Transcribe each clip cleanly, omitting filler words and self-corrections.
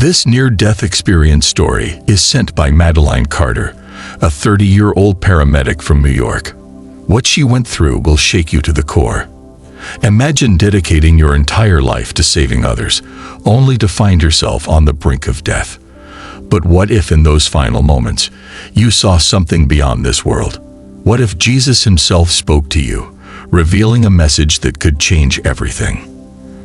This near-death experience story is sent by Madeline Carter, a 30-year-old paramedic from New York. What she went through will shake you to the core. Imagine dedicating your entire life to saving others, only to find yourself on the brink of death. But what if in those final moments, you saw something beyond this world? What if Jesus himself spoke to you, revealing a message that could change everything?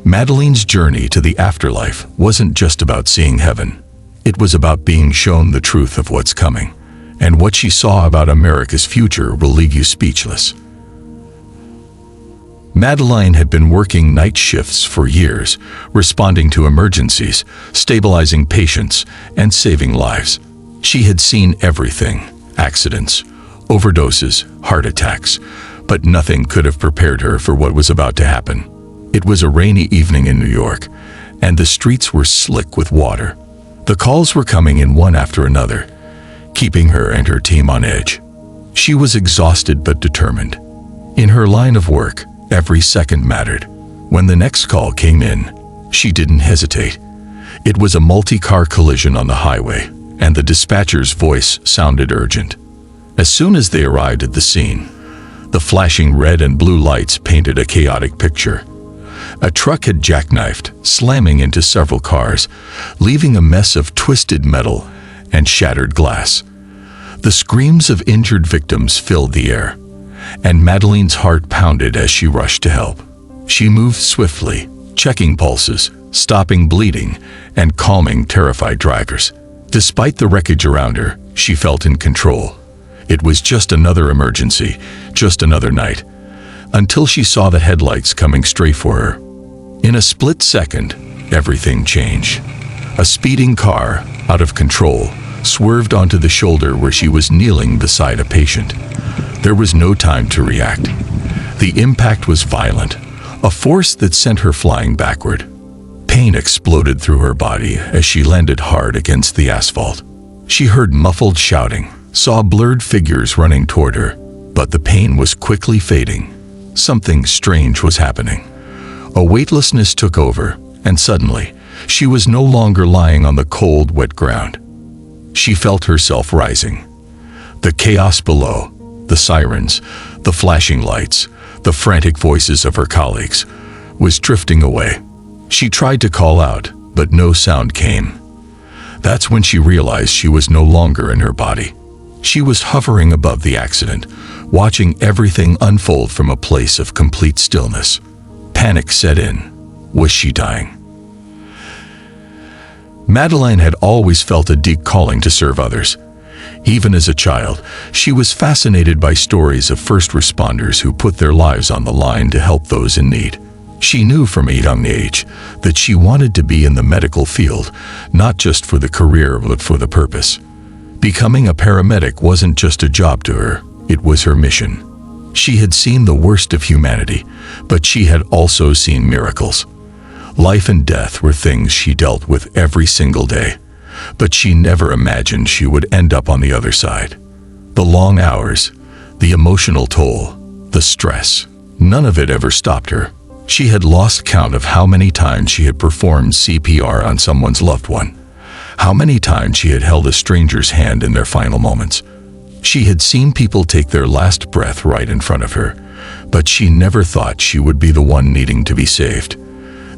Madeline's journey to the afterlife wasn't just about seeing heaven. It was about being shown the truth of what's coming, and what she saw about America's future will leave you speechless. Madeline had been working night shifts for years, responding to emergencies, stabilizing patients, and saving lives. She had seen everything: accidents, overdoses, heart attacks, but nothing could have prepared her for what was about to happen. It was a rainy evening in New York, and the streets were slick with water. The calls were coming in one after another, keeping her and her team on edge. She was exhausted but determined. In her line of work, every second mattered. When the next call came in, she didn't hesitate. It was a multi-car collision on the highway, and the dispatcher's voice sounded urgent. As soon as they arrived at the scene, the flashing red and blue lights painted a chaotic picture. A truck had jackknifed, slamming into several cars, leaving a mess of twisted metal and shattered glass. The screams of injured victims filled the air, and Madeline's heart pounded as she rushed to help. She moved swiftly, checking pulses, stopping bleeding, and calming terrified drivers. Despite the wreckage around her, she felt in control. It was just another emergency, just another night, until she saw the headlights coming straight for her. In a split second, everything changed. A speeding car, out of control, swerved onto the shoulder where she was kneeling beside a patient. There was no time to react. The impact was violent, a force that sent her flying backward. Pain exploded through her body as she landed hard against the asphalt. She heard muffled shouting, saw blurred figures running toward her, but the pain was quickly fading. Something strange was happening. A weightlessness took over, and suddenly, she was no longer lying on the cold, wet ground. She felt herself rising. The chaos below, the sirens, the flashing lights, the frantic voices of her colleagues, was drifting away. She tried to call out, but no sound came. That's when she realized she was no longer in her body. She was hovering above the accident, watching everything unfold from a place of complete stillness. Panic set in. Was she dying? Madeline had always felt a deep calling to serve others. Even as a child, she was fascinated by stories of first responders who put their lives on the line to help those in need. She knew from a young age that she wanted to be in the medical field, not just for the career but for the purpose. Becoming a paramedic wasn't just a job to her, it was her mission. She had seen the worst of humanity, but she had also seen miracles. Life and death were things she dealt with every single day, but she never imagined she would end up on the other side. The long hours, the emotional toll, the stress, none of it ever stopped her. She had lost count of how many times she had performed CPR on someone's loved one, how many times she had held a stranger's hand in their final moments. She had seen people take their last breath right in front of her, but she never thought she would be the one needing to be saved.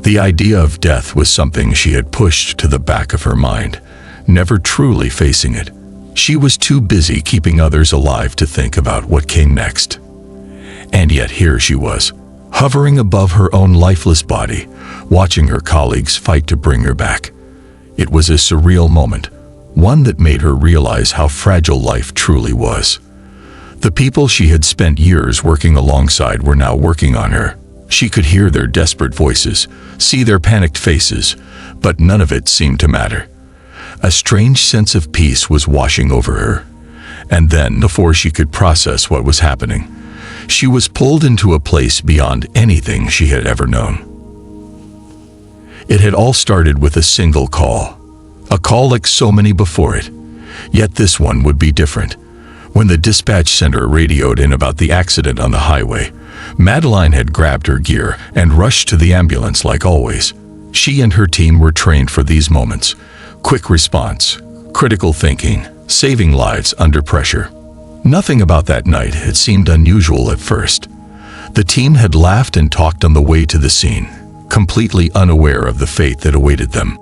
The idea of death was something she had pushed to the back of her mind, never truly facing it. She was too busy keeping others alive to think about what came next. And yet here she was, hovering above her own lifeless body, watching her colleagues fight to bring her back. It was a surreal moment, one that made her realize how fragile life truly was. The people she had spent years working alongside were now working on her. She could hear their desperate voices, see their panicked faces, but none of it seemed to matter. A strange sense of peace was washing over her. And then, before she could process what was happening, she was pulled into a place beyond anything she had ever known. It had all started with a single call. A call like so many before it. Yet this one would be different. When the dispatch center radioed in about the accident on the highway, Madeline had grabbed her gear and rushed to the ambulance like always. She and her team were trained for these moments, Quick response, critical thinking, saving lives under pressure. Nothing about that night had seemed unusual at first. The team had laughed and talked on the way to the scene, completely unaware of the fate that awaited them.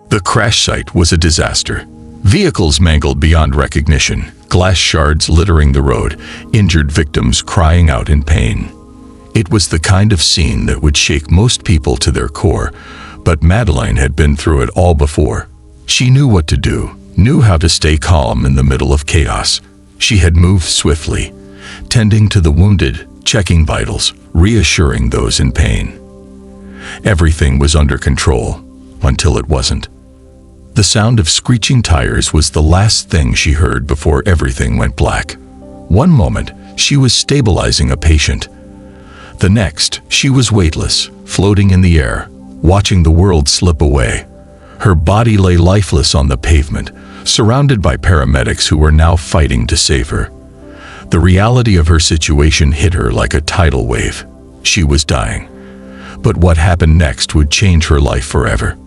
The crash site was a disaster. Vehicles mangled beyond recognition, glass shards littering the road, injured victims crying out in pain. It was the kind of scene that would shake most people to their core, but Madeleine had been through it all before. She knew what to do, knew how to stay calm in the middle of chaos. She had moved swiftly, tending to the wounded, checking vitals, reassuring those in pain. Everything was under control, until it wasn't. The sound of screeching tires was the last thing she heard before everything went black. One moment, she was stabilizing a patient. The next, she was weightless, floating in the air, watching the world slip away. Her body lay lifeless on the pavement, surrounded by paramedics who were now fighting to save her. The reality of her situation hit her like a tidal wave. She was dying. But what happened next would change her life forever.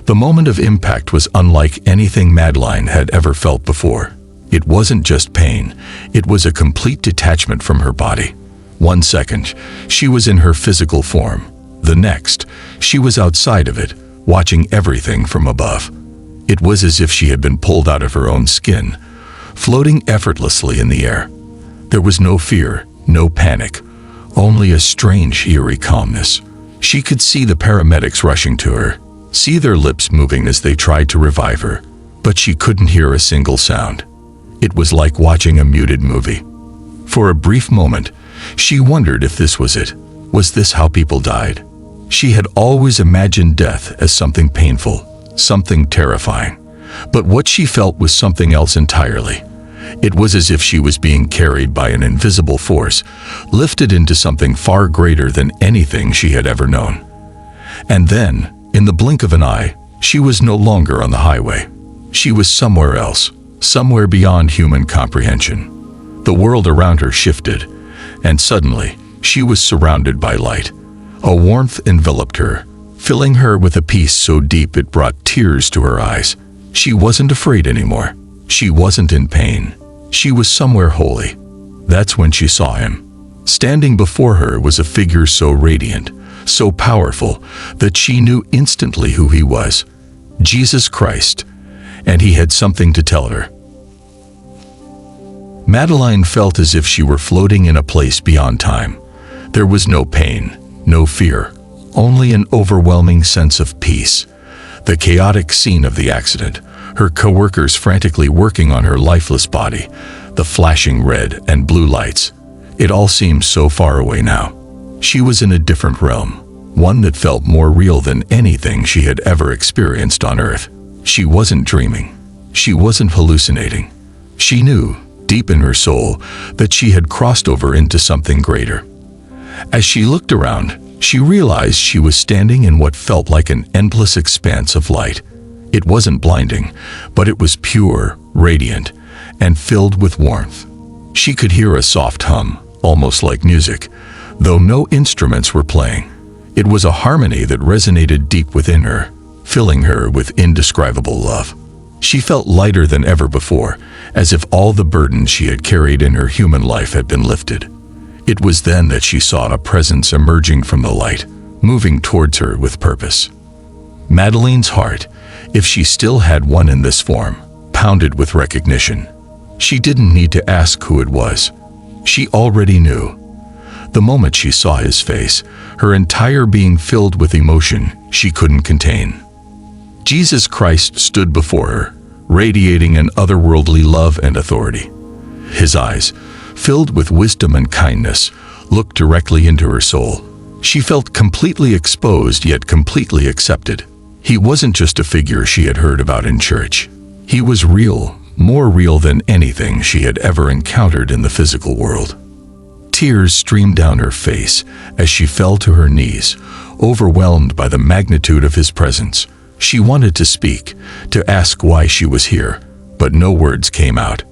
The moment of impact was unlike anything Madeleine had ever felt before. It wasn't just pain, it was a complete detachment from her body. 1 second, she was in her physical form. The next, she was outside of it, watching everything from above. It was as if she had been pulled out of her own skin, floating effortlessly in the air. There was no fear, no panic, only a strange, eerie calmness. She could see the paramedics rushing to her, see their lips moving as they tried to revive her, but she couldn't hear a single sound. It was like watching a muted movie. For a brief moment, she wondered if this was it. Was this how people died? She had always imagined death as something painful, something terrifying. But what she felt was something else entirely. It was as if she was being carried by an invisible force, lifted into something far greater than anything she had ever known. And then, in the blink of an eye, she was no longer on the highway. She was somewhere else, somewhere beyond human comprehension. The world around her shifted, and suddenly, she was surrounded by light. A warmth enveloped her, filling her with a peace so deep it brought tears to her eyes. She wasn't afraid anymore. She wasn't in pain. She was somewhere holy. That's when she saw him. Standing before her was a figure so radiant, so powerful, that she knew instantly who he was. Jesus Christ. And he had something to tell her. Madeleine felt as if she were floating in a place beyond time. There was no pain, no fear, only an overwhelming sense of peace. The chaotic scene of the accident, her coworkers frantically working on her lifeless body, the flashing red and blue lights. It all seemed so far away now. She was in a different realm, one that felt more real than anything she had ever experienced on Earth. She wasn't dreaming. She wasn't hallucinating. She knew, deep in her soul, that she had crossed over into something greater. As she looked around, she realized she was standing in what felt like an endless expanse of light. It wasn't blinding, but it was pure, radiant, and filled with warmth. She could hear a soft hum, almost like music, though no instruments were playing. It was a harmony that resonated deep within her, filling her with indescribable love. She felt lighter than ever before, as if all the burdens she had carried in her human life had been lifted. It was then that she saw a presence emerging from the light, moving towards her with purpose. Madeleine's heart, if she still had one in this form, pounded with recognition. She didn't need to ask who it was. She already knew. The moment she saw his face, her entire being filled with emotion she couldn't contain. Jesus Christ stood before her, radiating an otherworldly love and authority. His eyes, filled with wisdom and kindness, looked directly into her soul. She felt completely exposed yet completely accepted. He wasn't just a figure she had heard about in church. He was real, more real than anything she had ever encountered in the physical world. Tears streamed down her face as she fell to her knees, overwhelmed by the magnitude of his presence. She wanted to speak, to ask why she was here, but no words came out.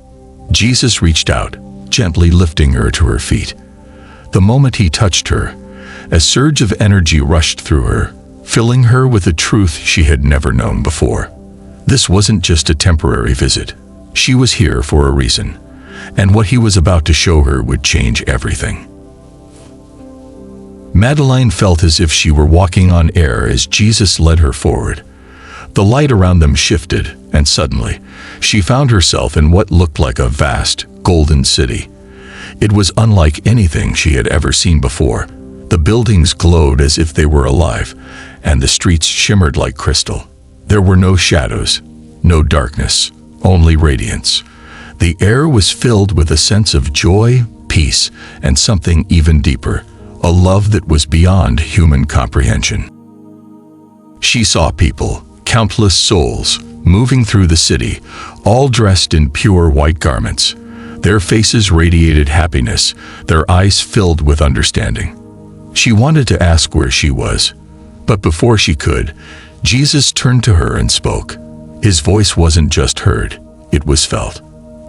Jesus reached out, gently lifting her to her feet. The moment he touched her, a surge of energy rushed through her, filling her with a truth she had never known before. This wasn't just a temporary visit. She was here for a reason, and what he was about to show her would change everything. Madeline felt as if she were walking on air as Jesus led her forward. The light around them shifted, and suddenly, she found herself in what looked like a vast, golden city. It was unlike anything she had ever seen before. The buildings glowed as if they were alive, and the streets shimmered like crystal. There were no shadows, no darkness, only radiance. The air was filled with a sense of joy, peace, and something even deeper, a love that was beyond human comprehension. She saw people, countless souls, moving through the city, all dressed in pure white garments. Their faces radiated happiness, their eyes filled with understanding. She wanted to ask where she was, but before she could, Jesus turned to her and spoke. His voice wasn't just heard, it was felt.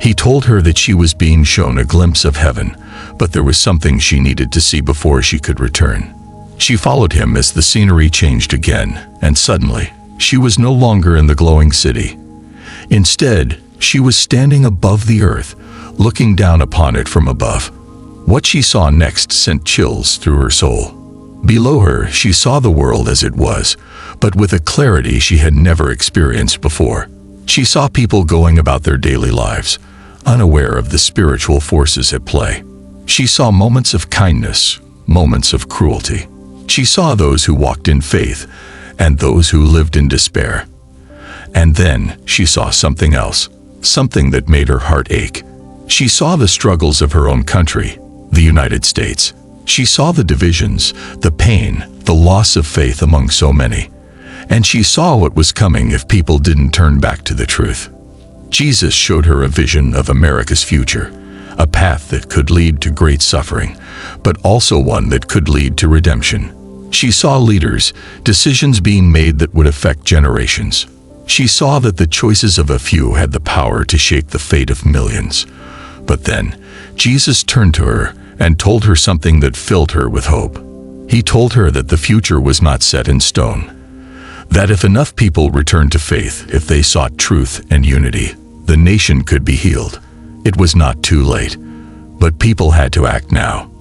He told her that she was being shown a glimpse of heaven, but there was something she needed to see before she could return. She followed him as the scenery changed again, and suddenly, she was no longer in the glowing city. Instead, she was standing above the earth, looking down upon it from above. What she saw next sent chills through her soul. Below her, she saw the world as it was, but with a clarity she had never experienced before. She saw people going about their daily lives, unaware of the spiritual forces at play. She saw moments of kindness, moments of cruelty. She saw those who walked in faith, and those who lived in despair. And then she saw something else, something that made her heart ache. She saw the struggles of her own country, the United States. She saw the divisions, the pain, the loss of faith among so many. And she saw what was coming if people didn't turn back to the truth. Jesus showed her a vision of America's future, a path that could lead to great suffering, but also one that could lead to redemption. She saw leaders, decisions being made that would affect generations. She saw that the choices of a few had the power to shape the fate of millions. But then, Jesus turned to her and told her something that filled her with hope. He told her that the future was not set in stone. That if enough people returned to faith, if they sought truth and unity, the nation could be healed. It was not too late, but people had to act now.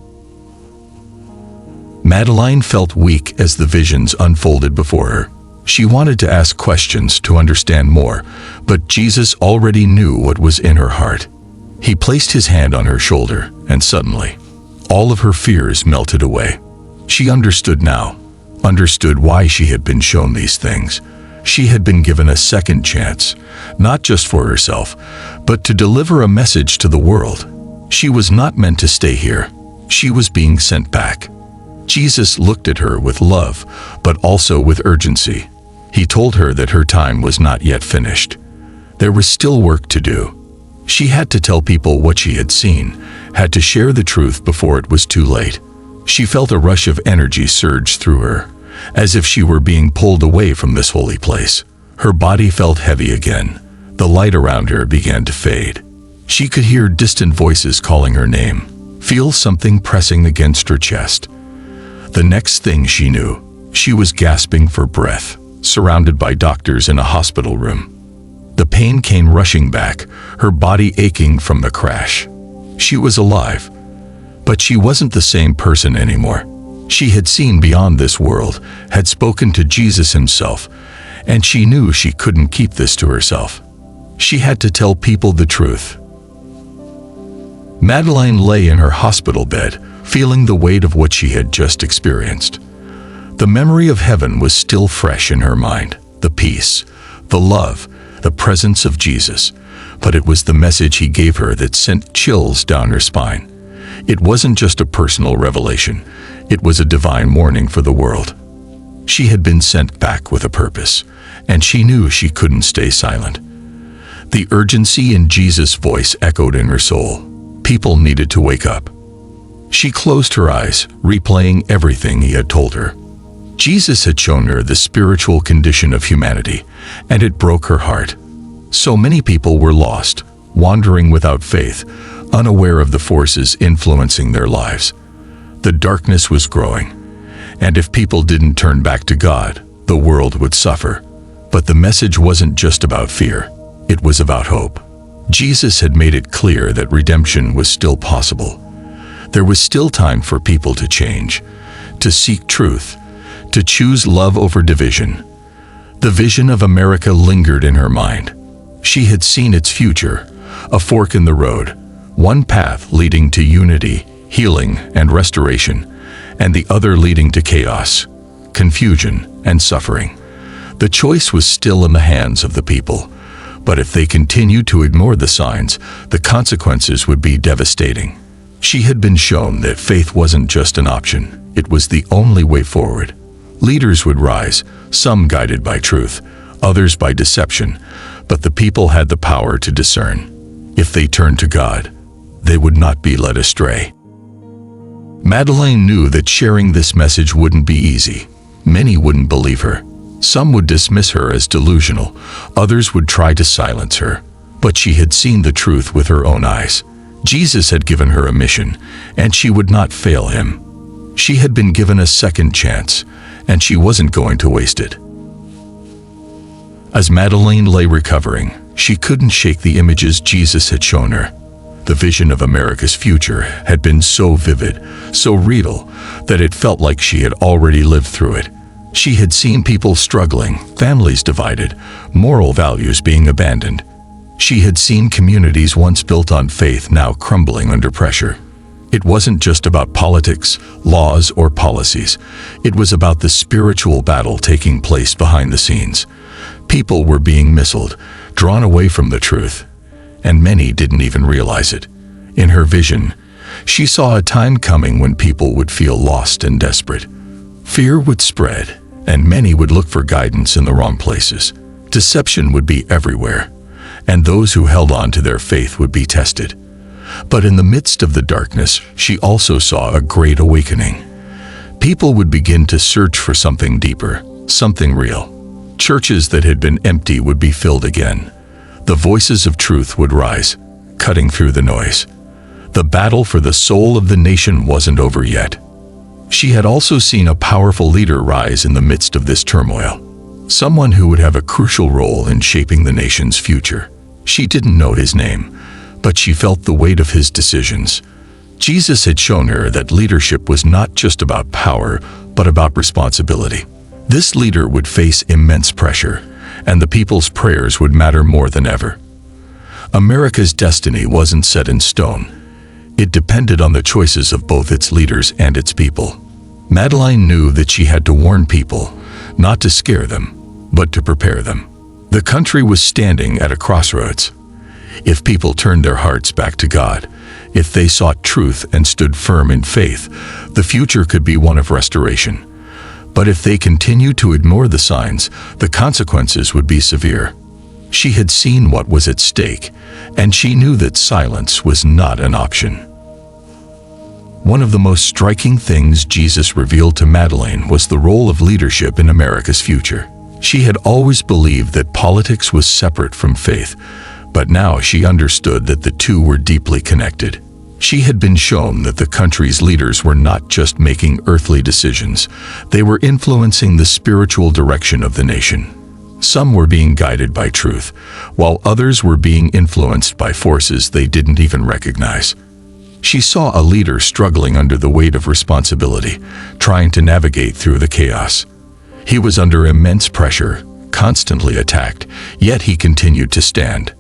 Madeline felt weak as the visions unfolded before her. She wanted to ask questions to understand more, but Jesus already knew what was in her heart. He placed his hand on her shoulder, and suddenly, all of her fears melted away. She understood now, understood why she had been shown these things. She had been given a second chance, not just for herself, but to deliver a message to the world. She was not meant to stay here. She was being sent back. Jesus looked at her with love, but also with urgency. He told her that her time was not yet finished. There was still work to do. She had to tell people what she had seen, had to share the truth before it was too late. She felt a rush of energy surge through her, as if she were being pulled away from this holy place. Her body felt heavy again. The light around her began to fade. She could hear distant voices calling her name, feel something pressing against her chest. The next thing she knew, she was gasping for breath, surrounded by doctors in a hospital room. The pain came rushing back, her body aching from the crash. She was alive, but she wasn't the same person anymore. She had seen beyond this world, had spoken to Jesus himself, and she knew she couldn't keep this to herself. She had to tell people the truth. Madeline lay in her hospital bed, feeling the weight of what she had just experienced. The memory of heaven was still fresh in her mind, the peace, the love, the presence of Jesus, but it was the message he gave her that sent chills down her spine. It wasn't just a personal revelation, it was a divine warning for the world. She had been sent back with a purpose, and she knew she couldn't stay silent. The urgency in Jesus' voice echoed in her soul. People needed to wake up. She closed her eyes, replaying everything he had told her. Jesus had shown her the spiritual condition of humanity, and it broke her heart. So many people were lost, wandering without faith, unaware of the forces influencing their lives. The darkness was growing, and if people didn't turn back to God, The world would suffer. But the message wasn't just about fear. It was about hope. Jesus had made it clear that redemption was still possible. There was still time for people to change, to seek truth, to choose love over division. The vision of America lingered in her mind. She had seen its future, a fork in the road, one path leading to unity, healing, and restoration, and the other leading to chaos, confusion, and suffering. The choice was still in the hands of the people, but if they continued to ignore the signs, the consequences would be devastating. She had been shown that faith wasn't just an option, it was the only way forward. Leaders would rise, some guided by truth, others by deception, but the people had the power to discern. If they turned to God, they would not be led astray. Madeleine knew that sharing this message wouldn't be easy. Many wouldn't believe her. Some would dismiss her as delusional, others would try to silence her. But she had seen the truth with her own eyes. Jesus had given her a mission, and she would not fail him. She had been given a second chance, and she wasn't going to waste it. As Madeleine lay recovering, she couldn't shake the images Jesus had shown her. The vision of America's future had been so vivid, so real, that it felt like she had already lived through it. She had seen people struggling, families divided, moral values being abandoned. She had seen communities once built on faith now crumbling under pressure. It wasn't just about politics, laws, or policies. It was about the spiritual battle taking place behind the scenes. People were being missiled, drawn away from the truth, and many didn't even realize it. In her vision, she saw a time coming when people would feel lost and desperate. Fear would spread, and many would look for guidance in the wrong places. Deception would be everywhere, and those who held on to their faith would be tested. But in the midst of the darkness, she also saw a great awakening. People would begin to search for something deeper, something real. Churches that had been empty would be filled again. The voices of truth would rise, cutting through the noise. The battle for the soul of the nation wasn't over yet. She had also seen a powerful leader rise in the midst of this turmoil. Someone who would have a crucial role in shaping the nation's future. She didn't know his name, but she felt the weight of his decisions. Jesus had shown her that leadership was not just about power, but about responsibility. This leader would face immense pressure, and the people's prayers would matter more than ever. America's destiny wasn't set in stone. It depended on the choices of both its leaders and its people. Madeleine knew that she had to warn people, not to scare them, but to prepare them. The country was standing at a crossroads. If people turned their hearts back to God, if they sought truth and stood firm in faith, the future could be one of restoration. But if they continued to ignore the signs, the consequences would be severe. She had seen what was at stake, and she knew that silence was not an option. One of the most striking things Jesus revealed to Madeleine was the role of leadership in America's future. She had always believed that politics was separate from faith, but now she understood that the two were deeply connected. She had been shown that the country's leaders were not just making earthly decisions, they were influencing the spiritual direction of the nation. Some were being guided by truth, while others were being influenced by forces they didn't even recognize. She saw a leader struggling under the weight of responsibility, trying to navigate through the chaos. He was under immense pressure, constantly attacked, yet he continued to stand.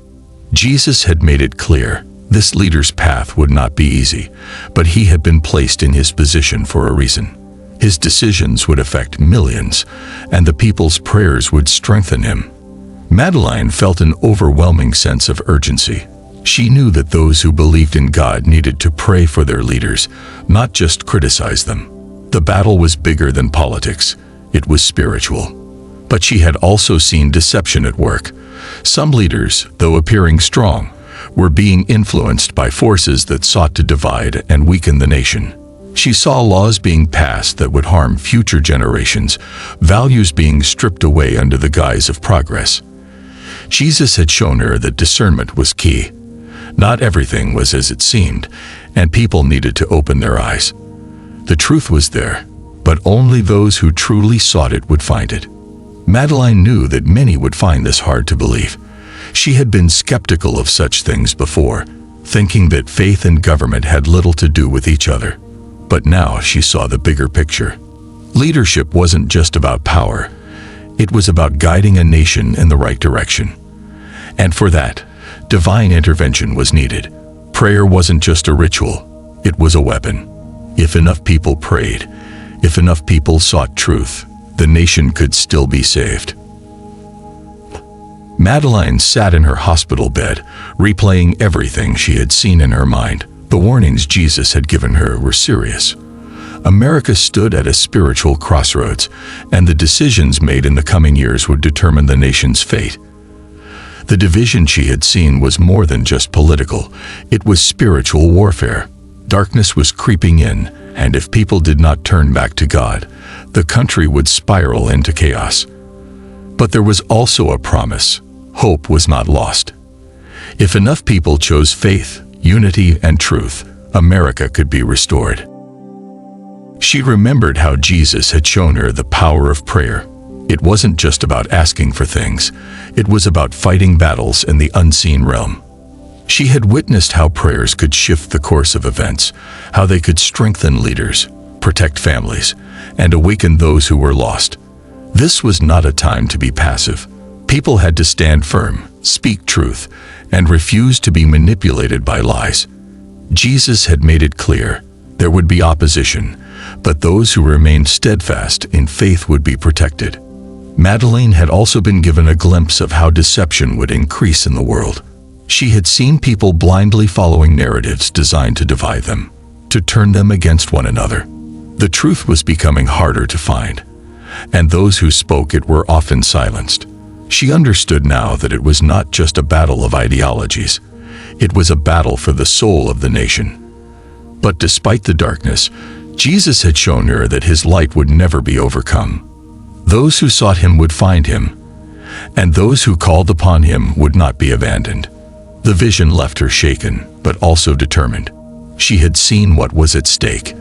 Jesus had made it clear, this leader's path would not be easy, but he had been placed in his position for a reason. His decisions would affect millions, and the people's prayers would strengthen him. Madeleine felt an overwhelming sense of urgency. She knew that those who believed in God needed to pray for their leaders, not just criticize them. The battle was bigger than politics. It was spiritual. But she had also seen deception at work. Some leaders, though appearing strong, were being influenced by forces that sought to divide and weaken the nation. She saw laws being passed that would harm future generations, values being stripped away under the guise of progress. Jesus had shown her that discernment was key. Not everything was as it seemed, and people needed to open their eyes. The truth was there, but only those who truly sought it would find it. Madeline knew that many would find this hard to believe. She had been skeptical of such things before, thinking that faith and government had little to do with each other. But now she saw the bigger picture. Leadership wasn't just about power. It was about guiding a nation in the right direction. And for that, divine intervention was needed. Prayer wasn't just a ritual, it was a weapon. If enough people prayed, if enough people sought truth, the nation could still be saved. Madeline sat in her hospital bed, replaying everything she had seen in her mind. The warnings Jesus had given her were serious. America stood at a spiritual crossroads, and the decisions made in the coming years would determine the nation's fate. The division she had seen was more than just political, it was spiritual warfare. Darkness was creeping in, and if people did not turn back to God, the country would spiral into chaos. But there was also a promise. Hope was not lost. If enough people chose faith, unity, and truth, America could be restored. She remembered how Jesus had shown her the power of prayer. It wasn't just about asking for things, it was about fighting battles in the unseen realm. She had witnessed how prayers could shift the course of events, how they could strengthen leaders, protect families, and awaken those who were lost. This was not a time to be passive. People had to stand firm, speak truth, and refuse to be manipulated by lies. Jesus had made it clear there would be opposition, but those who remained steadfast in faith would be protected. Madeline had also been given a glimpse of how deception would increase in the world. She had seen people blindly following narratives designed to divide them, to turn them against one another. The truth was becoming harder to find, and those who spoke it were often silenced. She understood now that it was not just a battle of ideologies. It was a battle for the soul of the nation. But despite the darkness, Jesus had shown her that his light would never be overcome. Those who sought him would find him, and those who called upon him would not be abandoned. The vision left her shaken, but also determined. She had seen what was at stake.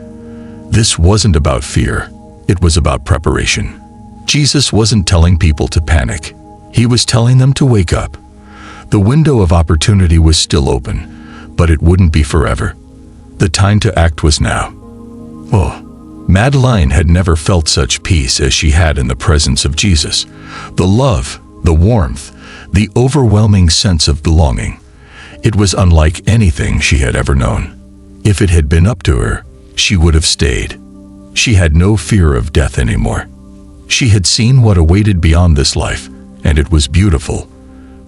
This wasn't about fear, it was about preparation. Jesus wasn't telling people to panic. He was telling them to wake up. The window of opportunity was still open, but it wouldn't be forever. The time to act was now. Oh, Madeline had never felt such peace as she had in the presence of Jesus. The love, the warmth, the overwhelming sense of belonging. It was unlike anything she had ever known. If it had been up to her, she would have stayed. She had no fear of death anymore. She had seen what awaited beyond this life, and it was beautiful.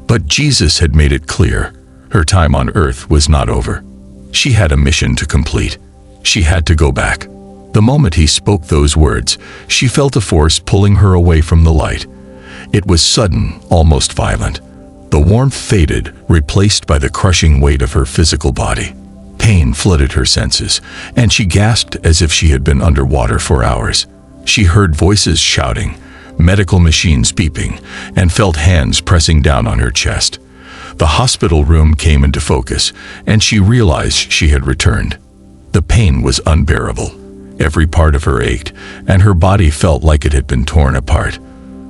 But Jesus had made it clear, her time on earth was not over. She had a mission to complete. She had to go back. The moment he spoke those words, she felt a force pulling her away from the light. It was sudden, almost violent. The warmth faded, replaced by the crushing weight of her physical body. Pain flooded her senses, and she gasped as if she had been underwater for hours. She heard voices shouting, medical machines beeping, and felt hands pressing down on her chest. The hospital room came into focus, and she realized she had returned. The pain was unbearable. Every part of her ached, and her body felt like it had been torn apart.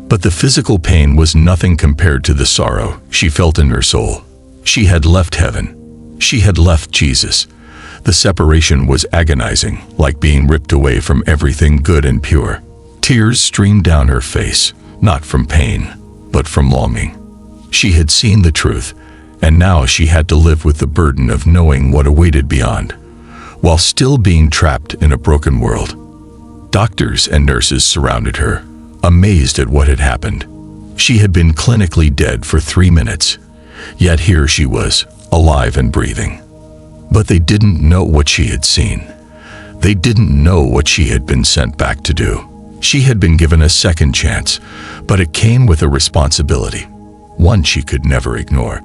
But the physical pain was nothing compared to the sorrow she felt in her soul. She had left heaven. She had left Jesus. The separation was agonizing, like being ripped away from everything good and pure. Tears streamed down her face, not from pain, but from longing. She had seen the truth, and now she had to live with the burden of knowing what awaited beyond, while still being trapped in a broken world. Doctors and nurses surrounded her, amazed at what had happened. She had been clinically dead for 3 minutes, yet here she was, alive and breathing. But they didn't know what she had seen. They didn't know what she had been sent back to do. She had been given a second chance, but it came with a responsibility, one she could never ignore.